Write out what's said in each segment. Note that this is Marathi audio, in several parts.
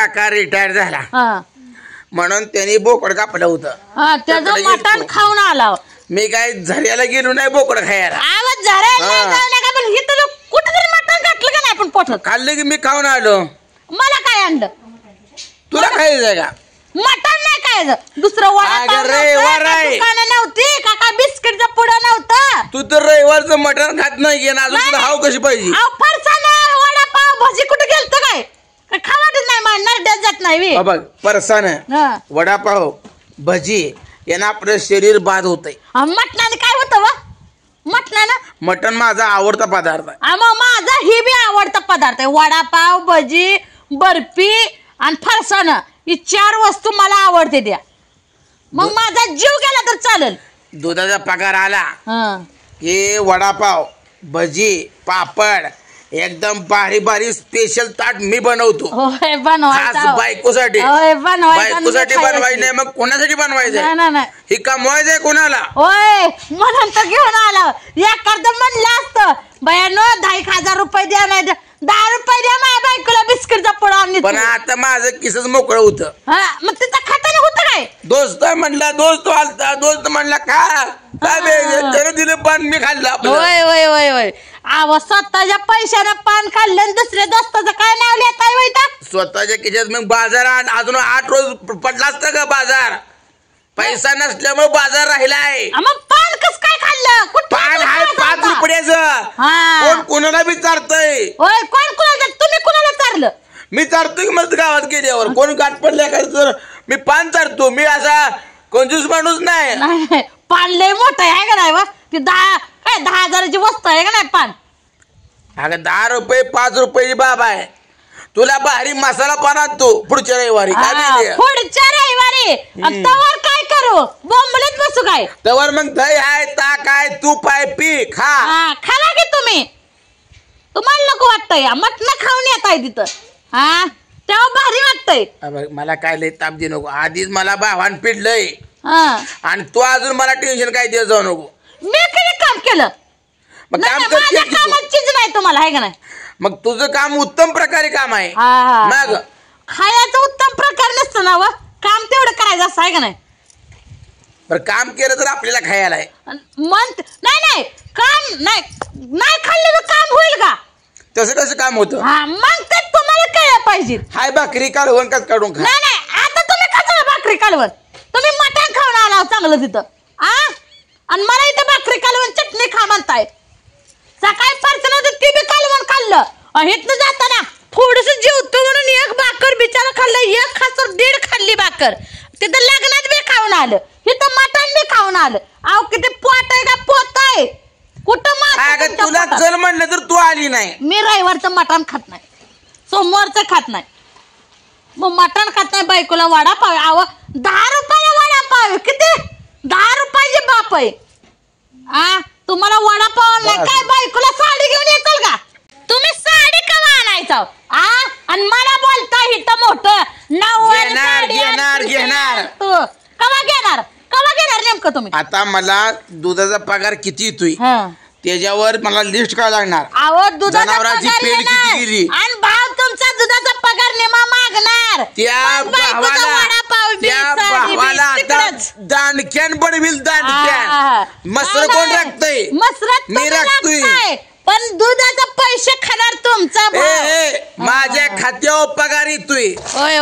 काका रिटायर झाला हा म्हणून त्यांनी बोकड कापलं होतं. त्याचं मटण खाऊन आला. मी काय झऱ्याला गेलो नाही बोकड खायला. आवाज झऱ्याला पण इथं कुठेतरी मटण घातलं का नाही आपण पोटात. खाल्लं की मी खाऊन आलो. मला काय आणलं. तुला खायचंय का मटण? नाही खायचं. दुसरं दुकानं नव्हती का काय बिस्किटचा पुडा नव्हता. तू तर रविवारचं मटण खात नाही घे ना अजून तुला हाव कशी पाहिजे. फरसाण वडापाव भजी कुठे गेलत काय खावाटच नाही मारणार जात नाही. बघ फरसाण वडापाव भजी यानं आपलं शरीर बाद होतंय. मटणाने काय होतं व मटणानं? मटण माझा आवडता पदार्थ आहे. मग माझा ही बी आवडता पदार्थ आहे. वडापाव भजी बर्फी आणि फरसाण ही 4 वस्तू मला आवडते त्या. मग माझा जीव गेला तर चालेल. दुधाचा पगार आला हे वडापाव भजी पापड एकदम बारी बारी स्पेशल ताट मी बनवतो. बायकोसाठी बनवायचं नाही मग कोणासाठी बनवायचं हे कमवायचंय कोणाला. होय म्हणून तर घेऊन आला. एखादं म्हणलं असतं बयानो 10,000 रुपये द्या नाही 10 रुपये द्या माझ्या बायकोला बिस्किटचा पुडा. पण आता माझं किसच मोकळं होतं. मग तिथं खाताना होतं काय. दोस्त म्हणला दोस्त आलता दोस्त म्हणला काय दिलं पान मी खाल्लं. होय होय होय होय स्वतःच्या पैशानं पान खाल्लं आणि दुसऱ्या दोस्ताचं काय नाव लिहिताय वैता. स्वतःच्या खिशात मग बाजारात अजून 8 रोज पडला असतं का बाजार. पैसा नसल्यामुळे बाजार राहिलाय. मग पान कस काय खाल्लं. पान आहे 5 रुपयाचं. कोण कोणाला बी चारतय. होय कोण कोणाला. तुम्ही कोणाला चारलं. मी चारतो की मस्त गावात गेल्यावर कोण गाठ पडल्या का तर मी पान चारतो. मी असा कंजूस माणूस नाही. पान लय मोठं आहे का नाही. ती 10,000ची वस्तू आहे का नाही पान. अगं 10 रुपये 5 रुपयाची बाब आहे. तुला भारी मसाला पान आणतो पुढच्या रविवारी. पुढच्या रविवारी तवर काय करू बोंबलत बसू काय. तवर मग दही आहे ताक आहे तूप आहे पी खा. खाला की तुम्ही. तुम्हाला नको वाटतंय मटण खाऊन येत आहे तिथं. तेव्हा भारी वाटतंय. मला काय लय ताप दे नको. आधीच मला भावान पिडलंय आणि तू अजून मला टेन्शन काय देत जाऊ नको. मी कधी काम केलं. कामाचीच नाही तुम्हाला आहे का नाही. मग तुझं काम उत्तम प्रकारे काम आहे. मग खायचं उत्तम प्रकार नसतं ना व काम तेवढं करायचं असं आहे का नाही. बरं काम केलं तर आपल्याला खायला आहे. नाही काम नाही खाल्लेलं काम होईल का. तसं कसं काम होतं. मग ते तुम्हाला कळलं पाहिजे. हाय भाकरी काढवण कस काढून खा. नाही आता तुम्ही कसं भाकरी काढवण. तुम्ही मटण खाऊन आला चांगलं तिथं आणि मला इथं भाकरी कालवण चटणी खा म्हणताय. सकाळी फरसाण होतं ते बी कालवण खाल्लं. इथनं जाताना थोडस जेवतो म्हणून 1 भाकर बिचारा खाल्लं. 1 खासर 1.5 खाल्ली भाकर. तिथं लग्नात बी खाऊन आलं. इथं मटण बी खाऊन आलं. अहो किती पोट आहे का पोत आहे कुठं. तुला चल म्हणलं तर तू आली नाही. मी रविवारचं मटण खात नाही सोमवारचं खात नाही. मग मटण खात नाही. बायकोला वडापाव. अहो 10 रुपयाला वडापाव किती 10 रुपयाची बाप आहे. तुम्हाला वडापाव नाही काय बायकोला साडी घेऊन येताल का. तुम्ही साडी कवा आणायचं आणि मला बोलता इथं मोठं घेणार तू कवा घेणार नेमकं तुम्ही. आता मला दुधाचा पगार किती येतोय त्याच्यावर मला लिस्ट करावं लागणार. अहो दुधाचा जनावरांची पेड किती गेली आणि भाव तुमचा दुधाचा पगार नेमा मागणार. त्या भावाला आता दांडक्यान पडविल. दांडक्यान मसर कोण राखतय. मी राखतोय. पण दुधाचा पैसे खाणार तुमचा माझ्या खात्यावर पगार येतोय.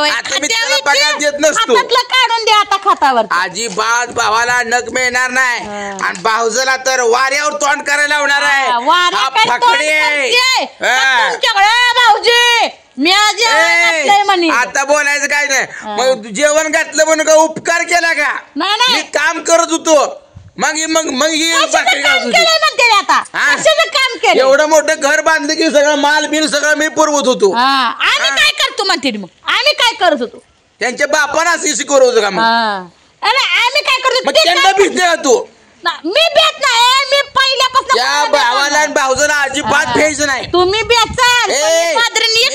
आता मी त्याला पगार देत नसतो. काढून द्या आता खात्यावर. अजिबात भावाला नग मिळणार नाही आणि भाऊजला तर वाऱ्यावर तोंड करायला लावणार आहे. भाऊजी आता बोलायचं काय नाही. मग जेवण घातलं म्हणून का उपकार केला का. मी काम करत होतो मग एवढं मोठं घर बांधलं की सगळं माल बिल सगळं मी पुरवत होतो. आम्ही काय करतो म्हणते मग आम्ही काय करत होतो. त्यांच्या बापानं असं शिकवत का. मग आम्ही काय करतो त्यांना भीती तू. मी बेत नाही. मी पहिल्यापासून त्या भावाला आणि भाऊजाला अजिबात भेज नाही. तुम्ही बेचाल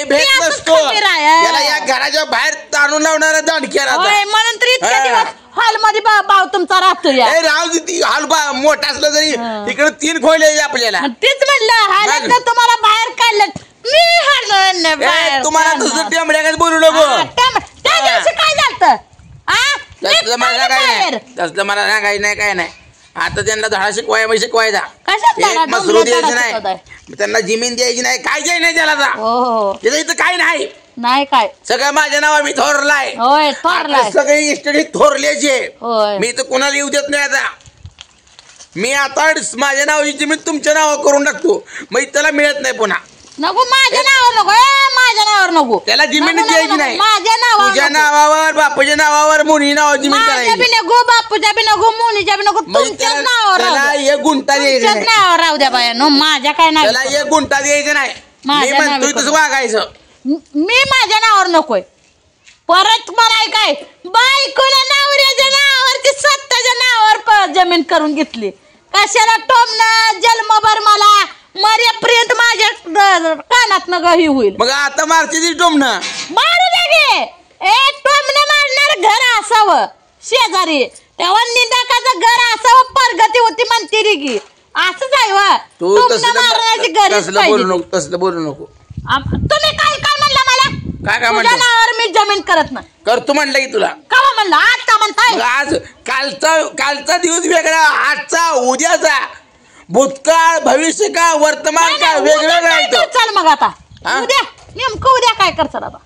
भेट नसतो. त्याला या घराच्या बाहेर ताणून लावणारा दांडक्या म्हणून तर इतक्या दिवस हॉल मध्ये भाव तुमचा राहतो. राहू दे हॉल मोठा असला तरी इकडे 3 खोल्या आपल्याला. तेच म्हणलं हाल तुम्हाला बाहेर काढलं मी हाणून बाहेर तुम्हाला तसं टेंबड्याकडे बोलू नको. त्या दिवशी काय झालं? तसलं मला काय नाही, तसलं मला सांगायचं नाही, काय नाही. आता त्यांना धडा शिकवायचा मसरू द्यायचं नाही, त्यांना जमीन द्यायची नाही, काय द्यायची नाही त्याला. तिथं इथं काय नाही काय सगळं माझ्या नावा मी थोरलाय. सगळे इस्टेट थोरल्याचे. मी तर कुणाला येऊ देत नाही. आता मी आता माझ्या नावाची जमीन तुमच्या नावावर करून टाकतो, मग त्याला मिळत नाही पुन्हा. नको माझ्या नावावर नको, माझ्या नावावर नको. त्याला जमीन द्यायची नाही. माझ्या नावावर, तुझ्या नावावर, बापूच्या नावावर, मुनी नावावर जमीन माझ्या बी नको, बापूच्या बी नको, मुनीच्या बी नको, तुमच्याच नावावर त्याला एक गुंठा द्यायचा नाही. नावावर राहू द्या बाया. नो माझ्या काय नाही, त्याला एक गुंठा द्यायचं नाही. मी म्हणतोय तसं वागायचं. मी माझ्या नावावर नकोय. परत मला काय बायकोला नवऱ्याच्या नावावरती स्वतःच्या नावावर जमीन करून घेतली. कशाला टोमणं जन्मभर मला मर्यापर्यंत माझ्या कानात न ही होईल. मग आता मारते टोमणं मारू दे गे. टोमणं मारणार घर असावं शेजारी, तेव्हा निंदाकाचं घर असावं, प्रगती होती म्हणते रे की. असंच आहे वा. तू तसलं बोलू नको. तुम्ही काय काय म्हणला मला? काय तुझ्या नावावर मी जमीन करत नाही. करतो म्हणलं की तुला. का म्हणलं? आज का म्हणताय? आज कालचा दिवस वेगळा, आजचा उद्याचा, भूतकाळ भविष्य का वर्तमान का वेगवेगळा. चल मग आता उद्या नेमकं उद्या काय करणार? आता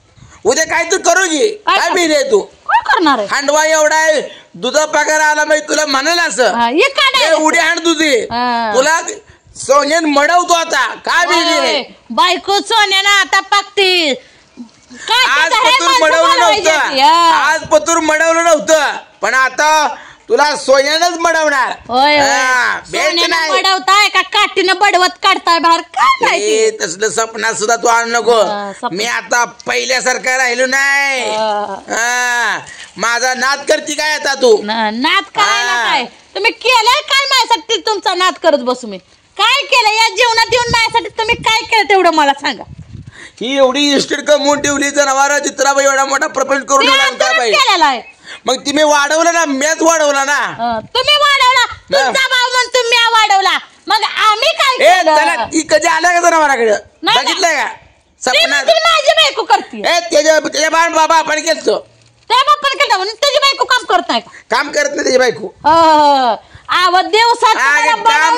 उद्या काय तू करू घे. काय बिल आहे तू? काय करणार आहे? हांडवा एवढा आहे, दुधा पगार आला माहिती तुला म्हणाल असं उड्या हांड तुझी. तुला सोन्यान मडवतो आता. काय बिल आहे? बायको सोन्यानं आता पाकती. आज पतूर मडवलं नव्हतं, आज पतूर मडवलं नव्हतं, पण आता तुला सोन्यानंच मडवणार. मडवताय का काठीनं बडवत काढताय बाहेर? काय तसलं सपना सुद्धा तू आणू नको. मी आता पहिल्यासारखं राहिलो नाही. माझा नाद करती काय आता तू? नाद करायला काय तुम्ही केलंय? काय माझ्यासाठी तुमचा नाद करत बसू मी? काय केलं या जीवनात येऊन माझ्यासाठी? तुम्ही काय केलं तेवढं मला सांगा. ही एवढी इस्टेट कमवून ठेवली, जनावर चित्राबाई एवढा मोठा प्रपंच करून केलेला आहे. मग तुम्ही वाढवलं ना, मॅच वाढवला ना. तुम्ही वाढवला, तुमचा भाऊ म्हणून तुम्ही वाढवला, मग आम्ही काय केलं? ती कधी आल्या का जनावराकडे? बघितलंय का सपना? माझी बायको करते. त्याच्या बाबा आपण केलं, त्या बापाने केलं म्हणून त्याची बायको काम करत नाही. काम करत नाही त्याची बायको. काम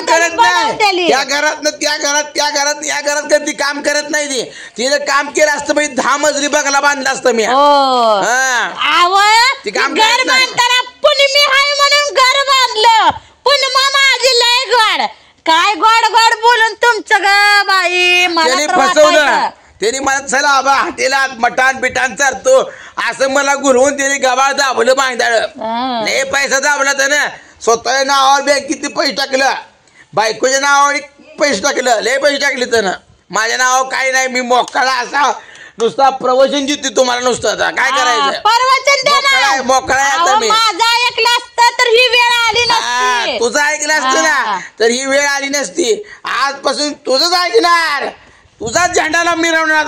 करत नाही. त्या घरात त्या घरात त्या घरात या घरात कधी काम करत नाही. ती तिने काम केलं असतं म्हणजे 10 मजली बंगला बांधला असतं मी. घर बांधताना पुन्हा मी हाय म्हणून घर बांधलं. पुन्हा माझी लय गोड. काय गोड गोड बोलून तुमचं ग बाई. त्याने फसवलं. त्याने मला चला आबा हॉटेलात मटान बिटान चालतो असं मला गुरवून त्याने गबाळ दाबलं बांधाळ. लय पैसा दाबला त्यानं. स्वतःच्या नावावर बँकेत पैसे टाकलं, बायकोच्या नावावर पैसे टाकलं, लय पैसे टाकले त्यानं. माझ्या नावावर काही नाही. मी मोकळा असा नुसता प्रवचन देते तुम्हाला नुसतं. आता काय करायचं? प्रवचन मोकळा आता मी. माझं ऐकलं असतं तर ही वेळ आली नसती. तुझं ऐकलं असतं ना तर ही वेळ आली नसती. आजपासून तुझंच ऐकणार, तुझाच झेंडाला मिरवणार.